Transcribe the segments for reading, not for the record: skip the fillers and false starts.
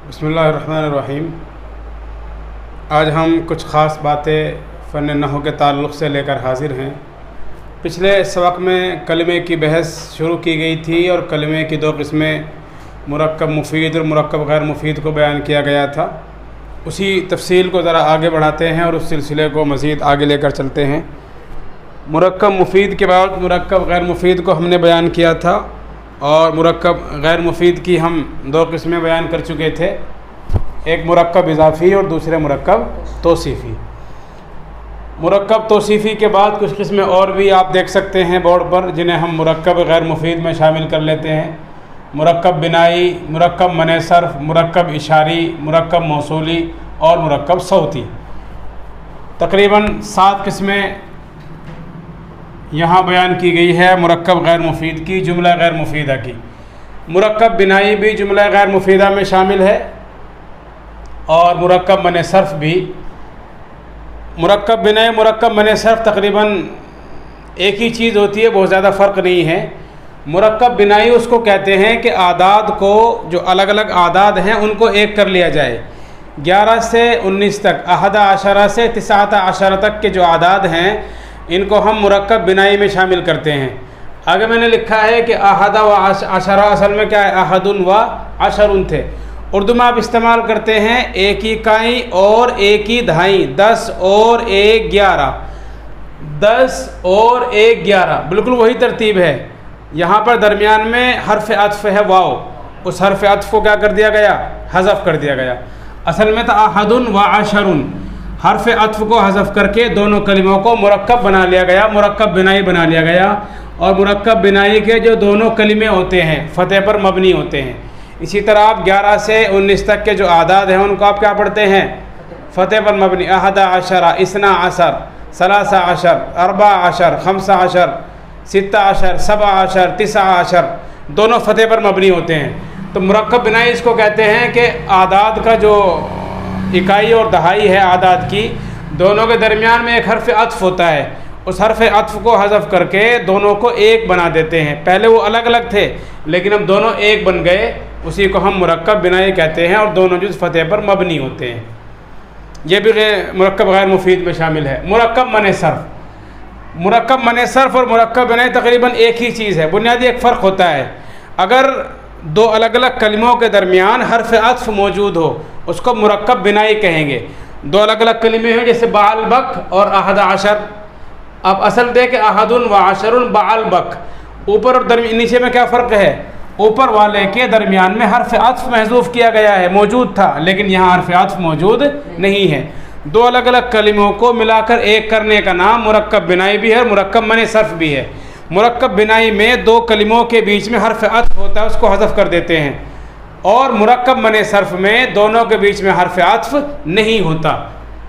बिस्मिल्लाहिर्रहमानिर्रहीम। आज हम कुछ ख़ास बातें फ़न नहव के ताल्लुक़ से लेकर हाज़िर हैं। पिछले सबक में कलमे की बहस शुरू की गई थी और कलमे की दो किस्में मुरक्कब मुफ़ीद और मुरक्कब गैर मुफ़ीद को बयान किया गया था। उसी तफसील को ज़रा आगे बढ़ाते हैं और उस सिलसिले को मज़ीद आगे लेकर चलते हैं। मुरक्कब मुफ़ीद के बाद मुरक्कब गैर मुफ़ीद को हमने बयान किया था और मुरक्कब गैर मुफ़ीद की हम दो किस्में बयान कर चुके थे, एक मुरक्कब इज़ाफ़ी और दूसरे मुरक्कब तौसीफ़ी। मुरक्कब तौसीफ़ी के बाद कुछ किस्में और भी आप देख सकते हैं बोर्ड पर, जिन्हें हम मुरक्कब गैर मुफ़ीद में शामिल कर लेते हैं। मुरक्कब बिनाई, मुरक्कब मने सर्फ़, मुरक्कब इशारी, मुरक्कब मौसूली और मुरक्कब सौती। तकरीबन 7 किस्में यहाँ बयान की गई है मुरक्कब गैर मुफ़ीद की, जुमला गैर मुफ़ीदा की। मुरक्कब बिनाई भी जुमला गैर मुफ़ीदा में शामिल है और मुरक्कब मने सर्फ़ भी। मुरक्कब बिनाई, मुरक्कब मने सर्फ़ तकरीबन एक ही चीज़ होती है, बहुत ज़्यादा फ़र्क नहीं है। मुरक्कब बिनाई उसको कहते हैं कि आदाद को, जो अलग अलग आदाद हैं उनको एक कर लिया जाए। 11 से 19 तक, 11 से 19 तक के जो आदाद हैं इनको हम मुरक्कब बिनाई में शामिल करते हैं। आगे मैंने लिखा है कि अहदा व अशरा, असल में क्या है, अहदुन व अशरुन थे। उर्दू में आप इस्तेमाल करते हैं एक ही इकाई और एक ही दहाई, 10 और 1 11, 10 और 1 11, बिल्कुल वही तरतीब है। यहाँ पर दरमियान में हर्फ अत्फ है वाव, उस हर्फ अत्फ को क्या कर दिया गया, हज़फ कर दिया गया। असल में तो अहदुन व अशरुन, हर्फ अत्फ को हज़फ करके दोनों कलिमों को मुरक्कब बना लिया गया, मुरक्कब बिनाई बना लिया गया। और मुरक्कब बिनाई के जो दोनों कलिमे होते हैं फ़तह पर मबनी होते हैं। इसी तरह आप 11 से 19 तक के जो आदाद हैं उनको आप क्या पढ़ते हैं, फ़तह पर मबनी। अहदा अशरा, इसना अशर, सलासा अशर, अरबा अशर, खमसा अशर, सित्ता अशर, सबा अशर, तिसा अशर, दोनों फ़तह पर मबनी होते हैं। तो मुरक्कब बिनाई इसको कहते हैं कि आदाद का जो इकाई और दहाई है आदाद की, दोनों के दरमियान में एक हर्फ अत्फ होता है, उस हर्फ अत्फ को हज़फ करके दोनों को एक बना देते हैं। पहले वो अलग अलग थे लेकिन अब दोनों एक बन गए, उसी को हम मुरक्कब बिनाई कहते हैं और दोनों जुज़ फ़तह पर मबनी होते हैं। ये भी मुरक्कब गैर मुफ़ीद में शामिल है। मुरक्कब मने सर्फ़, मुरक्कब मने सर्फ़ और मुरक्कब बिनाई तकरीबन एक ही चीज़ है। बुनियादी एक फ़र्क होता है, अगर दो अलग अलग कलिमों के दरमियान हर्फ अत्फ मौजूद हो उसको मुरक्कब बिनाई कहेंगे। दो अलग अलग कलिमे हैं जैसे बाल बक और अहद अशर। अब असल देखें अहदुन व अशरुन बाल बक, ऊपर और नीचे में क्या फ़र्क है, ऊपर वाले के दरमियान में हर्फ अत्फ महज़ूफ़ किया गया है, मौजूद था लेकिन यहाँ हर्फ अत्फ मौजूद नहीं है। दो अलग अलग कलिमों को मिलाकर एक करने का नाम मुरक्कब बिनाई भी है, मुरक्कब मने सर्फ़ भी है। मुरक्कब बिनाई में दो कलिमों के बीच में हर्फ अत्फ होता है, उसको हज़फ कर देते हैं, और मुरक्कब मने सर्फ़ में दोनों के बीच में हर्फ अत्फ नहीं होता,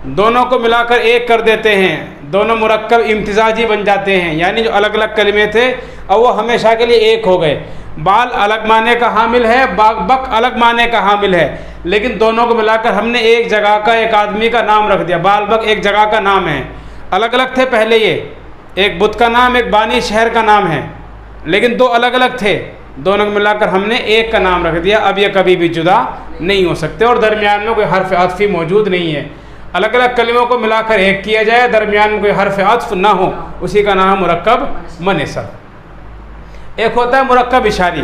दोनों को मिलाकर एक कर देते हैं। दोनों मुरक्कब इम्तिज़ाजी बन जाते हैं, यानी जो अलग अलग कलिमे थे अब वो हमेशा के लिए एक हो गए। बाल अलग माने का हामिल है, बक अलग माने का हामिल है, लेकिन दोनों को मिलाकर हमने एक जगह का, एक आदमी का नाम रख दिया। बाल बक एक जगह का नाम है, अलग अलग थे पहले, ये एक बुत का नाम, एक बानी शहर का नाम है, लेकिन दो अलग अलग थे, दोनों को मिलाकर हमने एक का नाम रख दिया। अब ये कभी भी जुदा नहीं हो सकते और दरमियान में कोई हर्फ अत्फ़ी मौजूद नहीं है। अलग अलग कलिमों को मिलाकर एक किया जाए, दरमियान में कोई हर्फ अत्फ़ ना हो, उसी का नाम मुरक्कब मने सर्फ़। एक होता है मुरक्कब इशारी,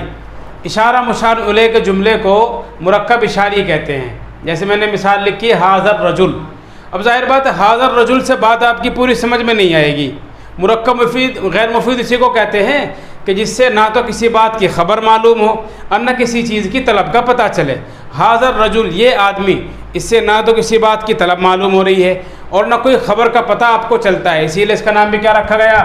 इशारा मुशार इलैह के जुमले को मुरक्कब इशारी कहते हैं। जैसे मैंने मिसाल लिखी हाज़र रजुल। अब जाहिर बात है हाज़र रजुल से बात आपकी पूरी समझ में नहीं आएगी। मुरक्कब मुफ़ीद गैर मुफ़ीद इसी को कहते हैं कि जिससे ना तो किसी बात की ख़बर मालूम हो और न किसी चीज़ की तलब का पता चले। हाज़र रजुल, ये आदमी, इससे ना तो किसी बात की तलब मालूम हो रही है और न कोई ख़बर का पता आपको चलता है, इसीलिए इसका नाम भी क्या रखा गया,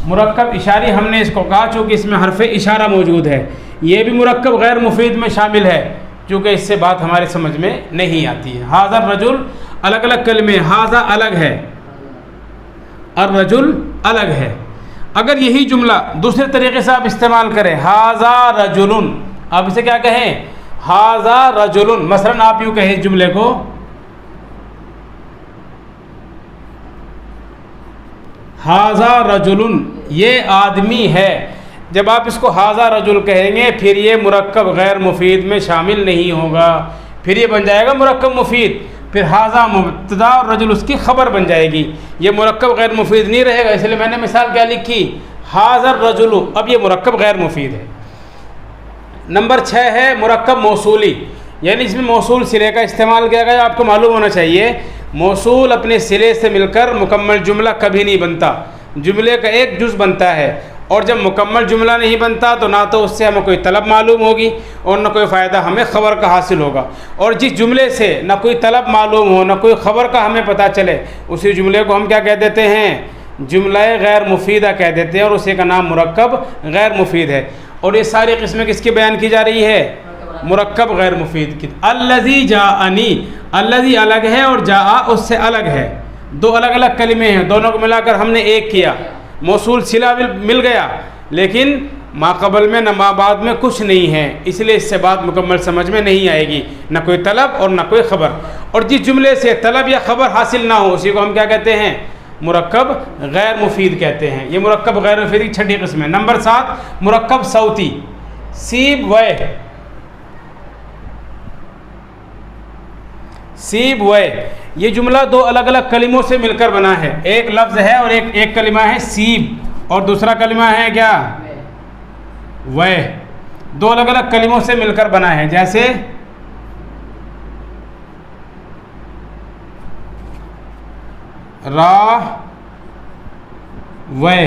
मुरक्कब इशारी हमने इसको कहा चूँकि इसमें हर्फ इशारा मौजूद है। ये भी मुरक्कब गैर मुफ़ीद में शामिल है चूँकि इससे बात हमारी समझ में नहीं आती है। हाज़र रजुल अलग अलग कलमे, हाज़ा अलग है और रजुल अलग है। अगर यही जुमला दूसरे तरीके से आप इस्तेमाल करें, हाज़ा रजुलुन, आप इसे क्या कहें, हाज़ा रजुलुन। मसलन आप यूँ कहें जुमले को, हाज़ा रजुलुन, ये आदमी है। जब आप इसको हाजा रजुल कहेंगे फिर ये मुरक्कब गैर मुफीद में शामिल नहीं होगा, फिर ये बन जाएगा मुरक्कब मुफीद, फिर हाजा मुब्तदा और रजुल उसकी ख़बर बन जाएगी, ये मुरक्कब गैर मुफीद नहीं रहेगा। इसलिए मैंने मिसाल क्या लिखी, हाज़र रजुलु, अब ये मुरक्कब गैर मुफीद है। नंबर 6 है मुरक्कब मौसूली, यानी इसमें मौसूल सिले का इस्तेमाल किया गया। आपको मालूम होना चाहिए मौसूल अपने सिले से मिलकर मुकम्मल जुमला कभी नहीं बनता, जुमले का एक जुज़ बनता है। और जब मुकम्मल जुमला नहीं बनता तो ना तो उससे हमें कोई तलब मालूम होगी और ना कोई फ़ायदा हमें ख़बर का हासिल होगा। और जिस जुमले से ना कोई तलब मालूम हो ना कोई ख़बर का हमें पता चले, उसी जुमले को हम क्या कह देते हैं, जुमला गैर मुफीदा कह देते हैं, और उसी का नाम मुरक्कब गैर मुफीद है। और ये सारी किस्में किसकी बयान की जा रही है, मुरक्कब गैर मुफीद की। अल्लज़ी जाअनी, अल्लज़ी अलग है और जाआ उससे अलग है, दो अलग अलग कलिमे हैं, दोनों को मिलाकर हमने एक किया, मौसूल सिला मिल गया, लेकिन माक़बल में न माबाद में कुछ नहीं है, इसलिए इससे बात मुकम्मल समझ में नहीं आएगी, न कोई तलब और न कोई ख़बर। और जिस जुमले से तलब या ख़बर हासिल ना हो उसी को हम क्या कहते हैं, मुरक्कब गैर मुफीद कहते हैं। ये मुरक्कब गैर मुफीद की छठी किस्म है। नंबर 7 मुरक्कब सौती, सीब वह, सीब वह, ये जुमला दो अलग अलग कलिमों से मिलकर बना है। एक लफ्ज़ है और एक कलिमा है सीब और दूसरा कलिमा है क्या, वह, दो अलग अलग कलिमों से मिलकर बना है। जैसे रा वह,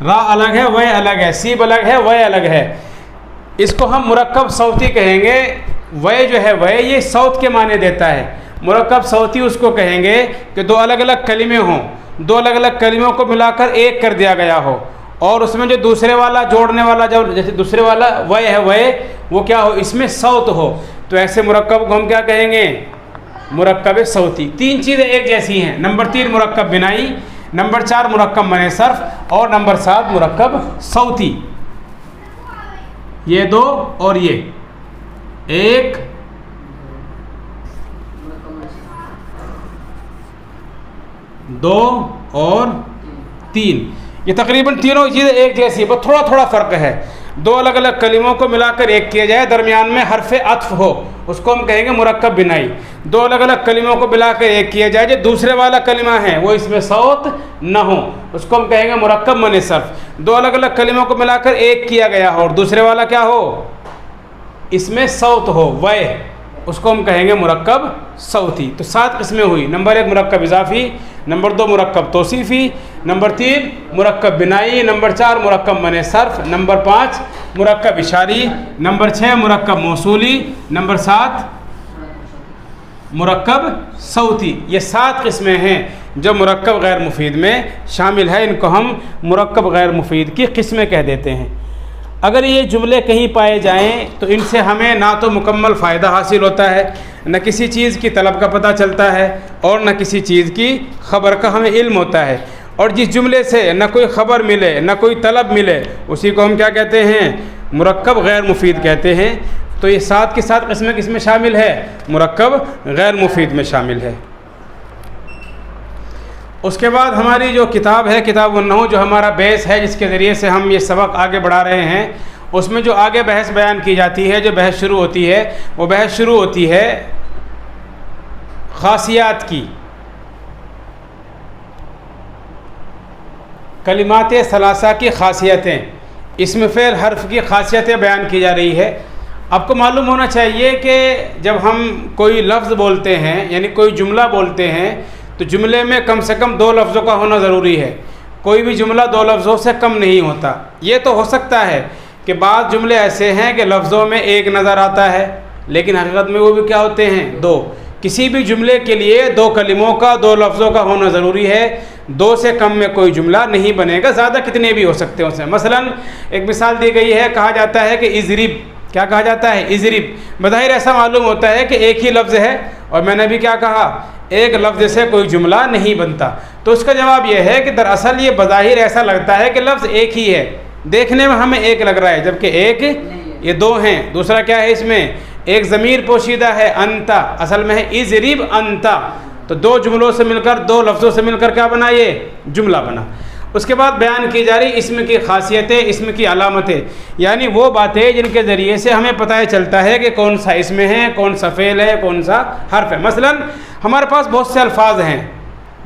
रा अलग है वह अलग है, सीब अलग है वह अलग है, इसको हम मुरक्कब सौती कहेंगे। वह जो है वह ये सौत के माने देता है। मुरक्कब सौती उसको कहेंगे कि दो अलग अलग कलिमे हों, दो अलग अलग कलिमों को मिलाकर एक कर दिया गया हो और उसमें जो दूसरे वाला जोड़ने वाला, जो जैसे दूसरे वाला वह है वह, वो क्या हो, इसमें सौत हो, तो ऐसे मुरक्कब को हम क्या कहेंगे, मुरक्कब सौती। तीन चीज़ें एक जैसी हैं। नंबर 3 मुरक्कब बिनाई, नंबर 4 मुरक्कब मने सर्फ और नंबर 7 मुरक्कब सौती। ये दो और ये एक, दो और 3, ये तकरीबन तीनों चीज़ें एक जैसी है, बस थोड़ा थोड़ा फ़र्क है। दो अलग अलग कलिमों को मिलाकर एक किया जाए, दरमियान में हरफ अत्फ हो, उसको हम कहेंगे मुरक्कब बिनाई। दो अलग अलग कलिमों को मिलाकर एक किया जाए, जो दूसरे वाला कलिमा है वो इसमें सौत न हो, उसको हम कहेंगे मुरक्कब मने सर्फ। दो अलग अलग कलिमों को मिलाकर एक किया गया हो और दूसरे वाला क्या हो, इसमें सौत हो, वह, उसको हम कहेंगे मुरक्कब सौती। तो 7 किस्में हुई। नंबर 1 मुरक्कब इजाफ़ी, नंबर 2 मुरक्कब तौसीफ़ी, नंबर 3 मुरक्कब बिनाई, नंबर 4 मुरक्कब मने सर्फ, नंबर 5 मुरक्कब इशारी, नंबर 6 मुरक्कब मौसूली, नंबर 7 मुरक्कब सौती। ये 7 किस्में हैं जो मुरक्कब गैर मुफीद में शामिल है। इनको हम मुरक्कब गैर मुफीद की किस्में कह देते हैं। अगर ये जुमले कहीं पाए जाएं तो इनसे हमें ना तो मुकम्मल फ़ायदा हासिल होता है, न किसी चीज़ की तलब का पता चलता है और न किसी चीज़ की ख़बर का हमें इल्म होता है। और जिस जुमले से न कोई ख़बर मिले न कोई तलब मिले उसी को हम क्या कहते हैं, मुरक्कब गैर मुफीद कहते हैं। तो ये 7 की 7 किस्में किसमें शामिल है, मुरक्कब गैर मुफीद में शामिल है। उसके बाद हमारी जो किताब है किताब उन्नहू, जो हमारा बेस है जिसके ज़रिए से हम ये सबक आगे बढ़ा रहे हैं, उसमें जो आगे बहस बयान की जाती है, जो बहस शुरू होती है, वो बहस शुरू होती है ख़ासियात की। कलिमात सलासा की ख़ासियतें, इसमें फ़ेल हर्फ की ख़ासियतें बयान की जा रही है। आपको मालूम होना चाहिए कि जब हम कोई लफ्ज़ बोलते हैं यानी कोई जुमला बोलते हैं तो जुमले में कम से कम 2 लफ्ज़ों का होना ज़रूरी है। कोई भी जुमला 2 लफ्ज़ों से कम नहीं होता। ये तो हो सकता है कि बाद जुमले ऐसे हैं कि लफ्ज़ों में एक नज़र आता है लेकिन हकीकत में वो भी क्या होते हैं, 2। किसी भी जुमले के लिए 2 कलिमों का 2 लफ्ज़ों का होना ज़रूरी है। 2 से कम में कोई जुमला नहीं बनेगा, ज़्यादा कितने भी हो सकते हैं उसमें। मसलन एक मिसाल दी गई है, कहा जाता है कि इज़रिब, क्या कहा जाता है, इज़रिब। बज़ाहिर ऐसा मालूम होता है कि एक ही लफ्ज़ है और मैंने भी क्या कहा, एक लफ्ज़ से कोई जुमला नहीं बनता। तो उसका जवाब यह है कि दरअसल ये बज़ाहिर ऐसा लगता है कि लफ्ज़ एक ही है, देखने में हमें एक लग रहा है जबकि एक ये 2 हैं। दूसरा क्या है, इसमें एक ज़मीर पोशीदा है अंता, असल में है इज़रिब अंता। तो 2 जुमलों से मिलकर 2 लफ्ज़ों से मिलकर क्या बना, ये जुमला बना। उसके बाद बयान की जा रही इसम की खासियतें, इसम की अलामतें, यानी वो बातें जिनके ज़रिए से हमें पता चलता है कि कौन सा इसम है, कौन सा फ़ेल है, कौन सा हर्फ है। मसलन हमारे पास बहुत से अल्फाज हैं,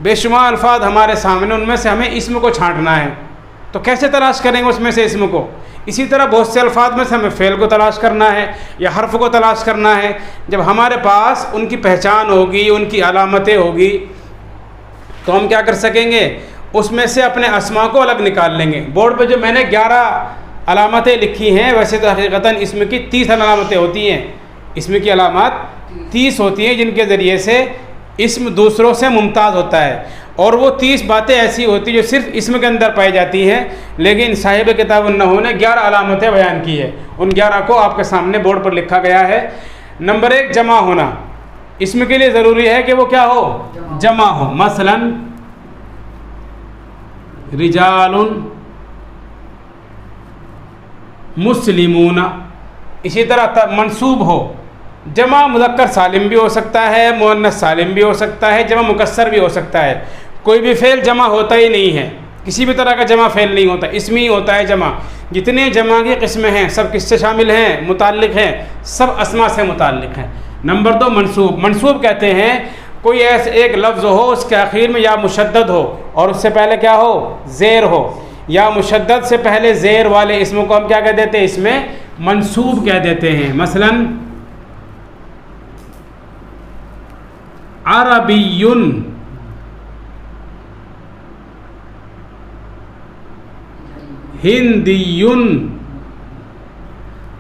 बेशुमार अल्फाज हमारे सामने, उनमें से हमें इसम को छांटना है, तो कैसे तलाश करेंगे उसमें से इसम को? इसी तरह बहुत से अल्फाज में से हमें फ़ेल को तलाश करना है या हर्फ को तलाश करना है। जब हमारे पास उनकी पहचान होगी, उनकी अलामतें होगी, तो हम क्या कर सकेंगे, उसमें से अपने अस्मा को अलग निकाल लेंगे। बोर्ड पे जो मैंने 11 अलामतें लिखी हैं, वैसे तो हकीकतन इसमें की 30 अलामतें होती हैं, इसमें की अलामत 30 होती हैं, जिनके ज़रिए से इसम दूसरों से मुमताज़ होता है। और वो 30 बातें ऐसी होती जो सिर्फ इसम के अंदर पाई जाती हैं, लेकिन साहिब किताब अन्नहू ने 11 अलामतें बयान की है। उन 11 को आपके सामने बोर्ड पर लिखा गया है। नंबर 1, जमा होना। इसम के लिए ज़रूरी है कि वो क्या हो, जमा हो। मसलन रिजालुन मुस्लिमूना। इसी तरह मंसूब हो, जमा मुज़क्कर सालिम भी हो सकता है, मुअन्नस सालिम भी हो सकता है, जमा मुकस्सर भी हो सकता है। कोई भी फ़ेल जमा होता ही नहीं है, किसी भी तरह का जमा फ़ेल नहीं होता, इसमें ही होता है जमा। जितने जमा की किस्में हैं सब किससे शामिल हैं, मुताल्लिक़ हैं, सब अस्मा से मुताल्लिक़ हैं। नंबर 2, मंसूब। मंसूब कहते हैं कोई ऐसे एक लफ्ज़ हो, उसके आखिर में या मुशद्दद हो और उससे पहले क्या हो, ज़ेर हो, या मुशद्दद से पहले ज़ेर वाले इसमों को हम क्या कह देते हैं, इसमें मंसूब कह देते हैं। मसलन अरबियुन, हिंदियुन,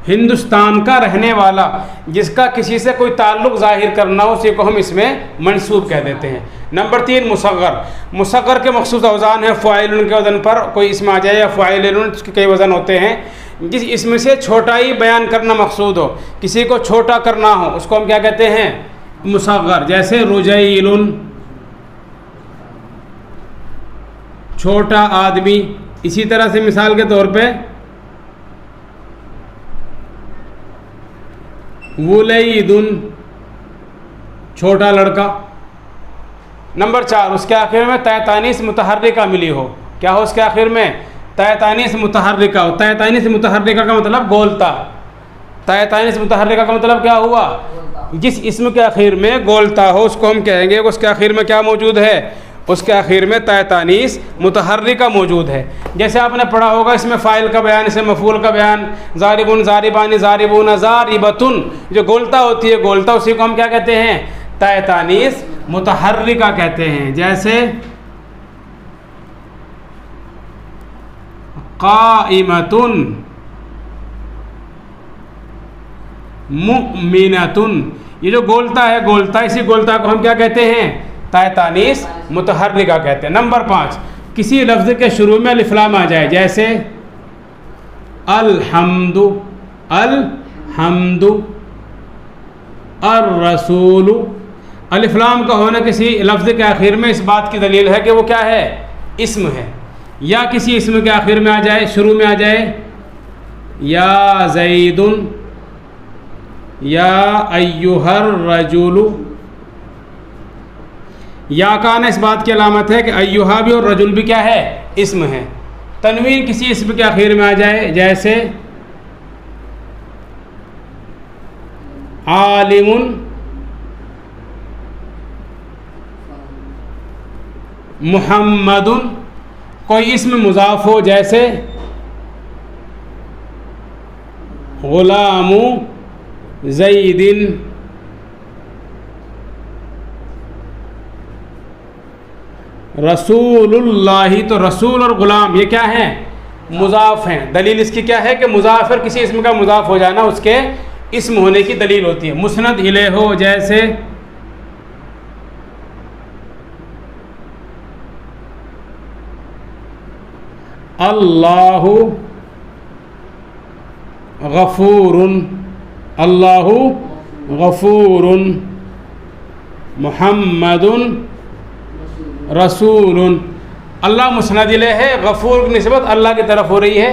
हिंदुस्तान का रहने वाला, जिसका किसी से कोई ताल्लुक़ ज़ाहिर करना हो, उसी को हम इसमें मंसूब कह देते हैं। नंबर 3, मुसग़्ग़र। मुसग़्ग़र के मख़सूस औज़ान है, फ़ाइलुन के वज़न पर कोई इसम आ जाए या फ़ाइलुन, उसके कई वज़न होते हैं। जिस इसम से छोटाई बयान करना मकसूद हो, किसी को छोटा करना हो, उसको हम क्या कहते हैं, मुसग़्ग़र। जैसे रुजैलुन, छोटा आदमी। इसी तरह से मिसाल के तौर पे वुलैदुन, छोटा लड़का। नंबर 4, उसके आखिर में तय तानीस मुतहर्रिका मिली हो। क्या हो उसके आखिर में, तय तानीस मुतहर्रिका हो। तय तानीस मुतहर्रिका का मतलब गोलता। तय तानीस मुतहर्रिका का मतलब क्या हुआ, जिस इसम के आखिर में गोलता हो उसको हम कहेंगे उसके आखिर में क्या मौजूद है, उसके आखिर में तय तानीस मुतहर्रिका मौजूद है। जैसे आपने पढ़ा होगा इसमें फ़ाइल का बयान, इसमें मफ़ूल का बयान, ज़ारिबुन, ज़ारिबानी, ज़ारिबून, ज़ारिबतुन, जो गोलता होती है, गोलता, उसी को हम क्या कहते हैं, तय तानीस मुतहर्रिका कहते हैं। जैसे क़ाइमतुन, मुमिनतुन, ये जो गोलता है, गोलता, इसी गोलता को हम क्या कहते हैं, तय तानीस मुतहर्रिका कहते हैं। नंबर 5, किसी लफ्ज़ के शुरू में अलिफ लाम आ जाए। जैसे अलहम्दु, अलहम्दु, अर्रसूलु। अलिफ लाम का होना किसी लफ्ज़ के आखिर में इस बात की दलील है कि वो क्या है, इस्म है। या किसी इस्म के आखिर में आ जाए, शुरू में आ जाए, या ज़ैदुन, या अय्युहर रजुलु। या का आना इस बात की अलामत है कि अय्युहा भी और रजुल भी क्या है, इस्म है। तनवीन किसी इस्म के आखिर में आ जाए। जैसे आलिमुन, मुहम्मदुन। कोई इस्म मुज़ाफ हो, जैसे गुलामु ज़ैदिन। रसूलुल्लाही, तो रसूल और ग़ुलाम ये क्या हैं, मुज़ाफ़ हैं। दलील इसकी क्या है कि मुज़ाफ़िर किसी इस्म का मुज़ाफ़ हो जाना उसके इस्म होने की दलील होती है। मुस्नद इलैह हो, जैसे अल्लाहु गफ़ूरुन, अल्लाहु गफ़ूरुन, मुहम्मदुन रसूलुन। अल्लाह मुस्नद इलैह है, गफ़ूर की निस्बत अल्लाह की तरफ हो रही है,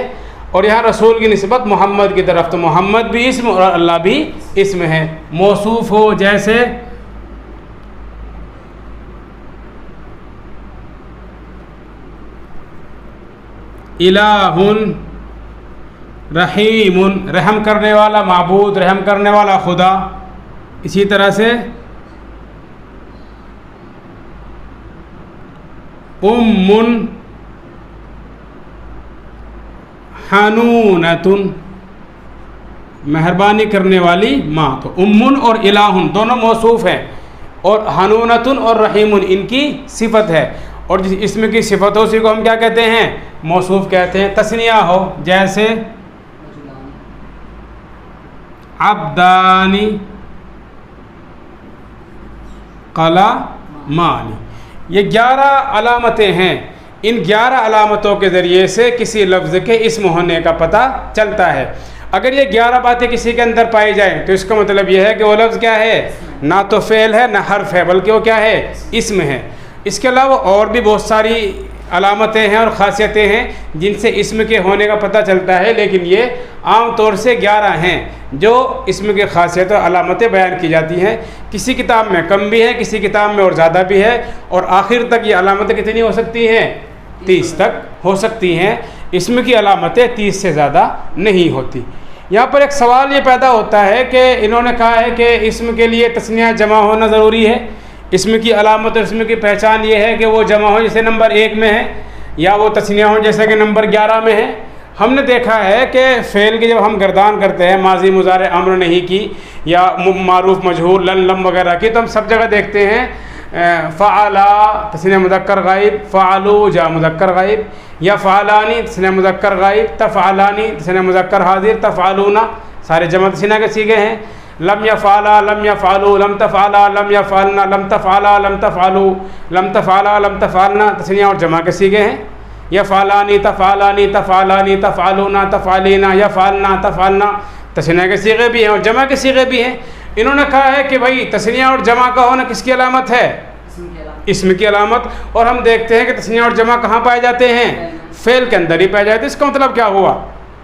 और यहाँ रसूल की निस्बत मोहम्मद की तरफ। तो मोहम्मद भी इस्म और अल्लाह भी इस्म है। मौसूफ़ हो, जैसे इलाहुन रहीमुन, रहम करने वाला माबूद, रहम करने वाला खुदा। इसी तरह से उम्मुन हनूनतुन, मेहरबानी करने वाली माँ। तो उम्मुन और इलाहुन दोनों मौसूफ हैं, और हनूनतुन और रहीमुन इनकी सिफत है। और जिस इसम की सिफत हो उसी को हम क्या कहते हैं? मौसूफ कहते हैं। तस्निया हो जैसे अब्दानी कलामानी, ये 11 अलामतें हैं। इन 11 अलामतों के ज़रिए से किसी लफ्ज़ के इस्म होने का पता चलता है। अगर ये 11 बातें किसी के अंदर पाई जाएं तो इसका मतलब यह है कि वो लफ्ज़ क्या है? ना तो फ़ेल है ना हर्फ है, बल्कि वो क्या है? इस्म है। इसके अलावा और भी बहुत सारी अलामतें हैं और ख़ासियतें हैं जिनसे इस्म के होने का पता चलता है, लेकिन ये आम तौर से 11 हैं जो इस्म के ख़ासियत और अलामतें बयान की जाती हैं। किसी किताब में कम भी है, किसी किताब में और ज़्यादा भी है, और आखिर तक ये अलामतें कितनी हो सकती हैं? 30 तक हो सकती हैं। इस्म की अलामतें 30 से ज़्यादा नहीं होती। यहाँ पर एक सवाल ये पैदा होता है कि इन्होंने कहा है कि इस्म के लिए तस्निया जमा होना ज़रूरी है। इस्म की अलामत और इस्म की पहचान ये है कि वो जमा हो जैसे नंबर 1 में है, या वो तस्निया हो जैसे कि नंबर 11 में है। हमने देखा है कि फ़ेल की जब हम गर्दान करते हैं, माजी मुज़ारे अम्र नहीं की या मारूफ मजहूर लन लम वगैरह की, तो हम सब जगह देखते हैं फ़आला तस्निया मुज़क्कर गायब, फ़आलू जा मुज़क्कर गायब, या फ़आलानी तस्निया मुज़क्कर गायब, तफ़आलानी तस्निया मुज़क्कर हाजिर, तफ़आलूना सारे जमा तस्निया के सीगे हैं। लम यफ़ाला लम यफ़ालू लम तफ़ाला लम यफ़ालना लम तफ़ाला लम तफ़ालू लम तफ़ाला लम तफ़ालना तस्निया और जमा के सीगे हैं। यफ़ालानी तफ़ालानी तफ़ालानी तफ़ालूना तफ़ालीना यफ़ालना तफ़ालना तस्निया के सीगे भी हैं और जमा के सीगे भी हैं। इन्होंने कहा है कि भाई तस्निया और जमा का होना किसकी अलामत है? इस्म की अलामत। और हम देखते हैं कि तस्निया और जमा कहाँ पाए जाते हैं? फ़ेल के अंदर ही पाए जाते हैं। इसका मतलब क्या हुआ?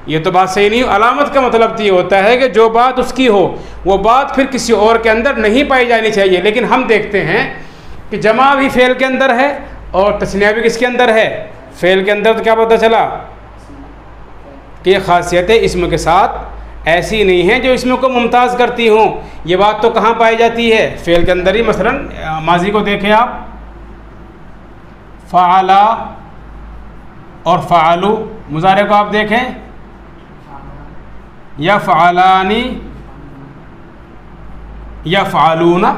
ये तो बात सही नहीं। अलामत का मतलब तो ये होता है कि जो बात उसकी हो वो बात फिर किसी और के अंदर नहीं पाई जानी चाहिए। लेकिन हम देखते हैं कि जमा भी फ़ेल के अंदर है और तस्निया भी किसके अंदर है? फ़ेल के अंदर। तो क्या पता चला कि ये ख़ासियतें इस्म के साथ ऐसी नहीं हैं जो इस्म को मुमताज़ करती हों। ये बात तो कहाँ पाई जाती है? फ़ेल के अंदर ही। मसलन माजी को देखें आप, फ़आला और फ़आलू। मुज़ारे को आप देखें, यफ़आलानी यफ़आलूना।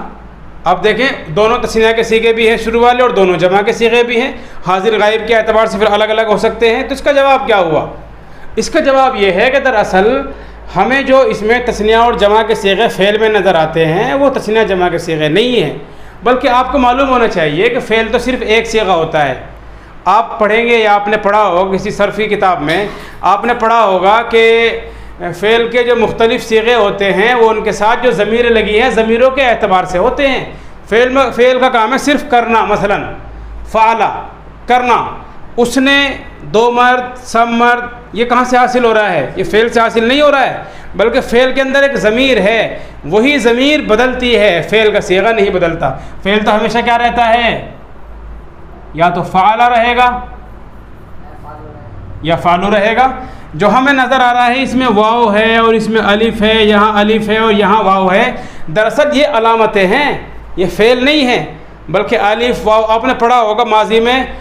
अब देखें दोनों तस्निया के सीगे भी हैं शुरू वाले और दोनों जमा के सीगे भी हैं। हाजिर गायब के एतबार से फिर अलग अलग हो सकते हैं। तो इसका जवाब क्या हुआ? इसका जवाब ये है कि दरअसल हमें जो इसमें तस्निया और जमा के सीगे फ़ेल में नज़र आते हैं वो तस्निया जमा के सीगे नहीं हैं, बल्कि आपको मालूम होना चाहिए कि फ़ेल तो सिर्फ़ एक सीगा होता है। आप पढ़ेंगे या आपने पढ़ा होगा किसी सरफ़ी किताब में, आपने पढ़ा होगा कि फ़ेल के जो मुख्तलिफ़ सीगे होते हैं वो उनके साथ जो ज़मीरें लगी हैं ज़मीरों के एतबार से होते हैं। फ़ेल का काम है सिर्फ़ करना। मसलन फ़आला करना, उसने, दो मर्द, सब मर्द, ये कहाँ से हासिल हो रहा है? ये फ़ेल से हासिल नहीं हो रहा है, बल्कि फ़ेल के अंदर एक ज़मीर है, वही ज़मीर बदलती है, फ़ेल का सीगा नहीं बदलता। फ़ेल तो हमेशा क्या रहता है? या तो फ़आला रहेगा या फ़ालू रहेगा। जो हमें नज़र आ रहा है इसमें वाव है और इसमें अलिफ है, यहाँ अलिफ है और यहाँ वाव है, दरअसल ये अलामतें हैं, ये फ़ेल नहीं है, बल्कि अलिफ वाव। आपने पढ़ा होगा माजी में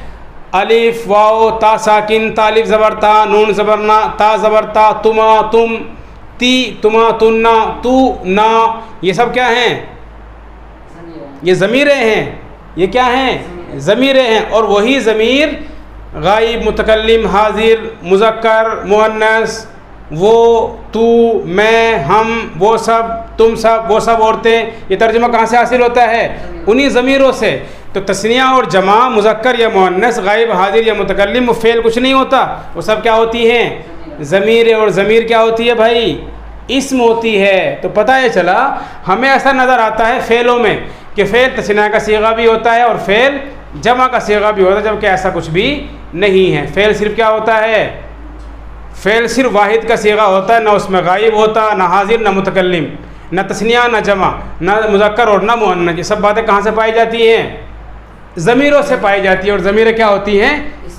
अलिफ वाव ता साकिन, तालिफ ज़बर ता, नून ज़बर ना, ता ज़बर ता, तुमा तुम, ती तुमा तुन्ना, तू ना, ये सब क्या हैं? ये ज़मीरें हैं। ये क्या हैं? ज़मीरें हैं। और वही ज़मीर गायब, मुतकल्लिम, हाजिर, मुज़क्कर, मुअन्नस, वो, तू, मैं, हम, वो सब, तुम सब, वो सब औरतें, ये तर्जुमा कहाँ से हासिल होता है? उन्हीं ज़मीरों से। तो तस्निया और जमा, मुज़क्कर या मुअन्नस, गायब, हाजिर या मुतकल्लिम, वो फ़ेल कुछ नहीं होता, वो सब क्या होती हैं? ज़मीर। और ज़मीर क्या होती है भाई? इस्म होती है। तो पता है चला, हमें ऐसा नज़र आता है फ़ेलों में कि फ़ेल तस्निया का सीगा भी होता है और फ़ेल जमा का सीगा भी होता है, जबकि ऐसा कुछ भी नहीं है। फ़ेल सिर्फ क्या होता है? फ़ेल सिर्फ वाहिद का सीगा होता है, ना उसमें गायब होता, ना हाजिर, ना मुतकल्लिम, ना तस्निया, ना जमा, ना मुज़क्कर और ना मुअन्नस। ये सब बातें कहाँ से पाई जाती हैं? ज़मीरों से पाई जाती है। और ज़मीरें क्या होती हैं?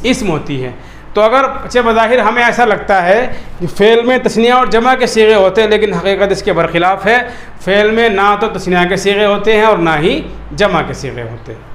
इस्म होती हैं। तो अगर अच्छे बज़ाहिर हमें ऐसा लगता है कि फ़ेल में तस्निया और जमा के सीगे होते हैं, लेकिन हकीकत इसके बरखिलाफ़ है। फ़ेल में ना तो तस्निया के सीगे होते हैं और ना ही जमा के सीगे होते हैं।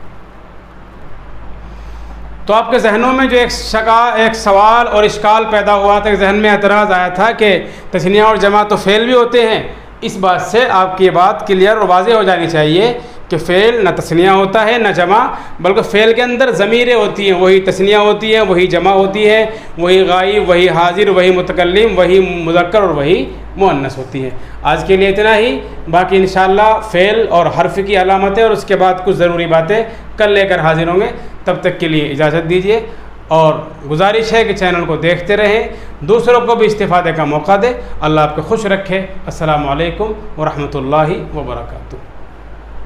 तो आपके जहनों में जो एक सवाल और इश्काल पैदा हुआ था, जहन में एतराज़ आया था कि तस्निया और जमा तो फ़ेल भी होते हैं, इस बात से आपकी ये बात क्लियर और वाज़ेह हो जानी चाहिए कि फ़ेल न तस्निया होता है न जमा, बल्कि फ़ेल के अंदर ज़मीरें होती हैं, वही तस्निया होती हैं, वही जमा होती है, वही गायब, वही हाजिर, वही मुतकल्लिम, वही मुज़क्कर और वही मुअन्नस होती है। आज के लिए इतना ही, बाकी इंशाअल्लाह फ़ेल और हर्फ की अलामतें और उसके बाद कुछ ज़रूरी बातें कल लेकर हाजिर होंगे। तब तक के लिए इजाज़त दीजिए और गुजारिश है कि चैनल को देखते रहें, दूसरों को भी इस्तिफ़ादे का मौका दें। अल्लाह आपको खुश रखे। अस्सलामु अलैकुम व रहमतुल्लाहि व बरकातुहू।